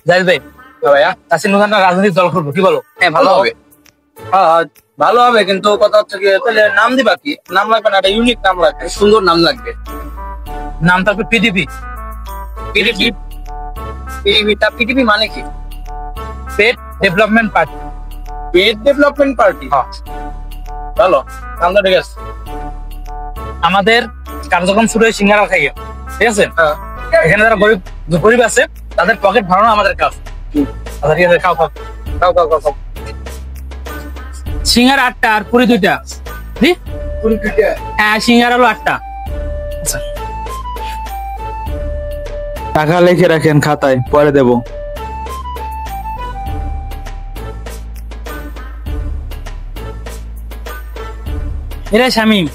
জাহিদ ভাই ভাইয়া তাসির নূর রাজনৈতিক দল করবো, কি বলো? হ্যাঁ ভালো হবে। ভালো হবে, কিন্তু কথা হচ্ছে কি, তাহলে নাম দিবা কি? নাম লাগবে না, একটা ইউনিক নাম লাগবে, সুন্দর নাম লাগবে। নাম থাকবে পিডিপি। পিডিপি? পিডিপি মানে কি? পেট ডেভেলপমেন্ট পার্টি। পেট ডেভেলপমেন্ট পার্টি, ভালো নামটা, ঠিক আছে। আমাদের কার্যক্রম শুরু হয় সিঙ্গারা খাইয়ে, ঠিক আছে? এখানে যারা গরিব আছে তাদের পকেট ভরানো আমাদের কাজ। আচ্ছা ঠিক আছে, খাও খাও খাও খাও খাও খাও। সিঙ্গারা 8টা আর পুরি 2টা। হ্যাঁ সিঙ্গারা হলো 8টা। আচ্ছা টাকা লিখে রাখেন খাতায়, পরে দেব। এরে শামিম,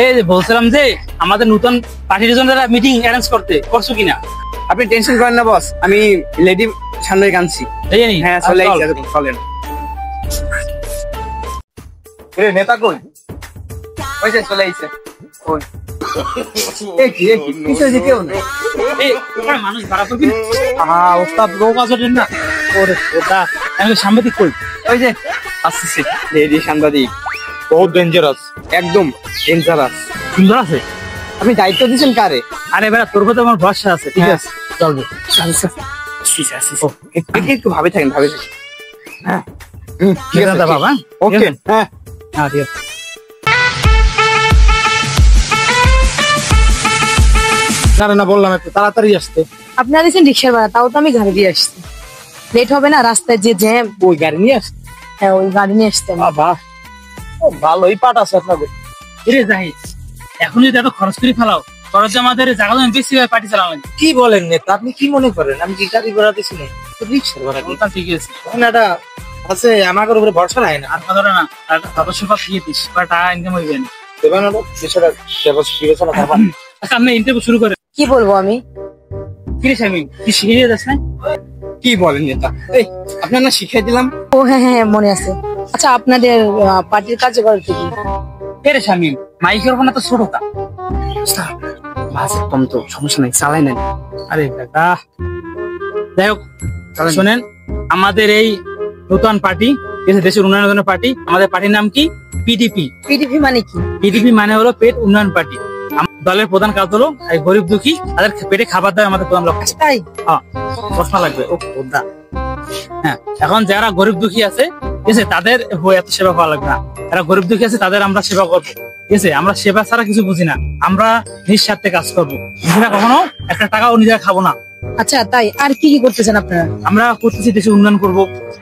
এই যে বলছিলাম যে আমাদের নতুন পার্টির জন্য মিটিং অ্যারেঞ্জ করছো কিনা? আপনি টেনশন করেন না বস, আমি লেডি সামনে কানছি। হ্যাঁ চলে চলেন। নেতা কই? ওই যে চলে আইছে। মানুষ ভাড়া করবি? ওস্তাদ লোক আছে না? সাংবাদিক কই? ওই যে আসছে লেডি সাংবাদিক, বহুত ডেঞ্জারাস, একদম ডেঞ্জারাস। সুন্দর আছে। আপনি দায়িত্ব দিচ্ছেন কারে? আরে বেড়া, তোর কথা আমার ভরসা আছে। ঠিক আছে চলবে। একটু ভাবে থাকেন, ভাবে থাকেন। হ্যাঁ ঠিক আছে বাবা। ওকে হ্যাঁ হ্যাঁ ঠিক আছে। না বললাম একটু তাড়াতাড়ি আসতে। আপনারা দিচ্ছেন রিক্সার ভাড়া, তাও তো আমি গাড়ি দিয়ে আসছি। লেট হবে না, রাস্তায় যে জ্যাম। ওই গাড়ি নিয়ে আসতে? হ্যাঁ ওই গাড়ি নিয়ে আসতে। বাবা ভালোই পাট আছে আপনাদের। জাহিদ, এখন যদি এত খরচ করে ফেলাও, খরচ আমাদের জায়গা বেশি হয় পার্টি চালানো। কি বলেন নেতা, আপনি কি মনে করেন আমি কি গাড়ি ভাড়া দিছি না? রিক্সার ভাড়া ওটা ঠিক আছে। এটা আছে, আমাদের উপরে ভরসা নাই না। আর কথা না, সদস্য পদ দিয়ে দিস, টাকা ইনকাম হইবে না। দেবেন না বিষয়টা বিবেচনা করবেন। আচ্ছা আপনি ইন্টারভিউ শুরু করেন। কি বলবো আমি? কি রে শামিম, কি শিখিয়ে যাস না? কি বলেন নেতা, এই আপনার না শিখিয়ে দিলাম। ও হ্যাঁ হ্যাঁ মনে আছে। আচ্ছা আপনাদের পার্টির কার্যকর কি? রে শামিম, মাইক্রোফোন তো ছোটটা। কম তো সমস্যা নাই, চালাই নেন। আরে কাকা, যাই হোক শোনেন, আমাদের এই নতুন পার্টি, দেশের উন্নয়নের পার্টি, আমাদের পার্টির নাম কি? পিডিপি। পিডিপি মানে কি? পিডিপি মানে হলো পেট উন্নয়ন পার্টি। দলের প্রধান কাজ হলো এই গরিব দুঃখী তাদের পেটে খাবার দেওয়া আমাদের প্রধান লক্ষ্য। তাই? হ্যাঁ প্রশ্ন লাগবে। হ্যাঁ এখন যারা গরিব দুঃখী আছে, ঠিক আছে, তাদের এত সেবা পাওয়া লাগবে না। যারা গরিব দুঃখী আছে তাদের আমরা সেবা করবো, ঠিক আছে? আমরা সেবা ছাড়া কিছু বুঝি না, আমরা নিঃস্বার্থে কাজ করবো। নিজেরা কখনো একটা টাকাও নিজেরা খাবো না। আচ্ছা তাই, আর কি কি করতেছেন আপনারা? আমরা করতেছি দেশের উন্নয়ন করবো,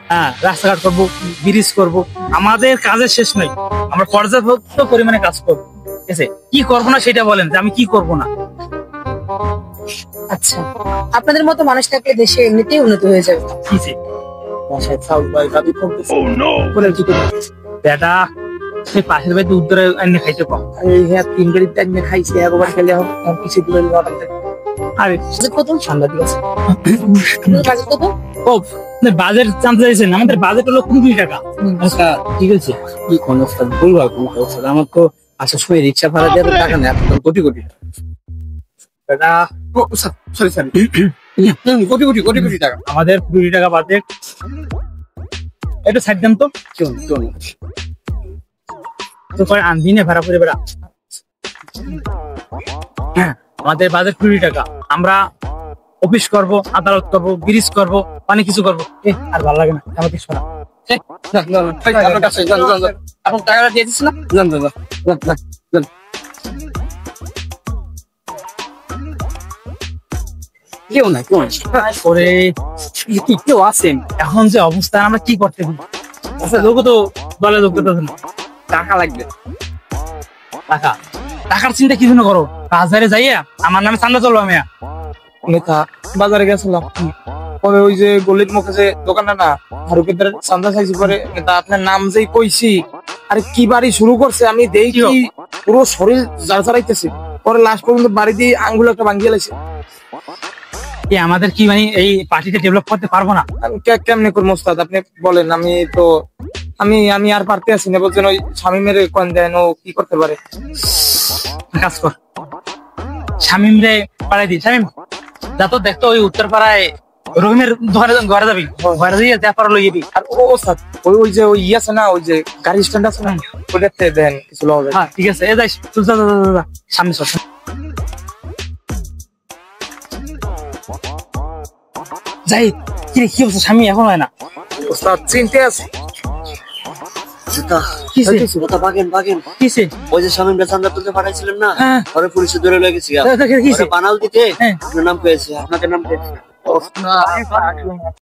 হ্যাঁ রাস্তাঘাট করবো, ব্রিজ করবো। আমাদের কাজের শেষ নয়, আমরা পর্যাপ্ত পরিমাণে কাজ করবো, ঠিক আছে? কি করবো না সেটা বলেন, যে আমি কি করবো না। আচ্ছা আপনাদের মতো মানুষ থাকলে দেশে এমনিতেই উন্নতি হয়ে যাবে। বেটা সেই পাশের বাড়িতে উত্তরে এনে খাইতে পাও। হ্যাঁ 3 গাড়িতে এনে খাইছি, একবার খেলে কিছু দিলে আরে কত ঠান্ডা দিকে আছে কত? ও বাজেট জানতে চাইছেন? আমাদের বাজেট হলো 20 টাকা। আচ্ছা ঠিক আছে, কি কোন অবস্থা বলবো? আমার তো আসার সময় রিক্সা ভাড়া দিয়ে টাকা নেই, কোটি কোটি টাকা। সরি সরি, কোটি কোটি কোটি কোটি টাকা। আমাদের 20 টাকা বাজেট, একটু সাইড দেন তো। তো করে আনবি না ভাড়া করে বেড়া। আমাদের বাজেট 20 টাকা। আমরা অফিস করব, আদালত করব, ব্রিজ করব, অনেক কিছু করবো। আর ভালো লাগে না আমাদের শোনা। এখন টাকাটা দিয়ে দিচ্ছি না, কেউ না করে কেউ আছেন। এখন যে অবস্থা, আমরা কি করতে পারি? আচ্ছা লোক তো দলে লোক না, টাকা লাগবে। টাকার চিন্তা কি জন্য করো? বাজারে যাইয়া আমার নামে চান্দা চলবো। আমি নেতা বাজারে গেছিলাম, পরে ওই যে গলির মুখে যে দোকানটা না, ফারুকের চান্দা চাইছি। পরে নেতা আপনার নাম যেই কইছি, আরে কি বাড়ি শুরু করছে আমি দেখি, পুরো শরীর জ্বালা চালাইতেছে। পরে লাস্ট পর্যন্ত বাড়ি দিয়ে আঙ্গুল একটা ভাঙিয়ে লাইছে। আমাদের কি মানে এই পার্টিটা ডেভেলপ করতে পারবো না? আমি কেমনে করবো ওস্তাদ, আপনি বলেন। আমি তো আমি আর পারতে আছি না। বলছেন ওই শামিমের কোন দেন, ও কি করতে পারে? কাজ কর, শামিম রে পাড়াই দি। শামিম যা তো দেখতো ওই উত্তর পাড়ায় রহিমের দোকানে ঘরে যাবি, ঘরে যাই তারপর লই যাবি। আর ওস্তাদ ওই ওই যে ওই আছে না, ওই যে গাড়ি স্ট্যান্ড আছে না, ওইটাতে দেন কিছু লওয়া যায়। হ্যাঁ ঠিক আছে, এ যাইস তুই, যা যা যা, যা, যা, সামনে চল। যাই কি রে, কি অবস্থা স্বামী? এখন হয় না। ওস্তাদ চিনতে আছে কিসে কিসে? ওই যে স্বামী বেচান্দা তুলতে পাঠাইছিলেন না, হ্যাঁ। পরে পুলিশে ধরে লয়ে গেছি। কিসে? বানাল দিতে হ্যাঁ। আপনার নাম পেয়েছে, আপনাদের নাম পেয়েছে।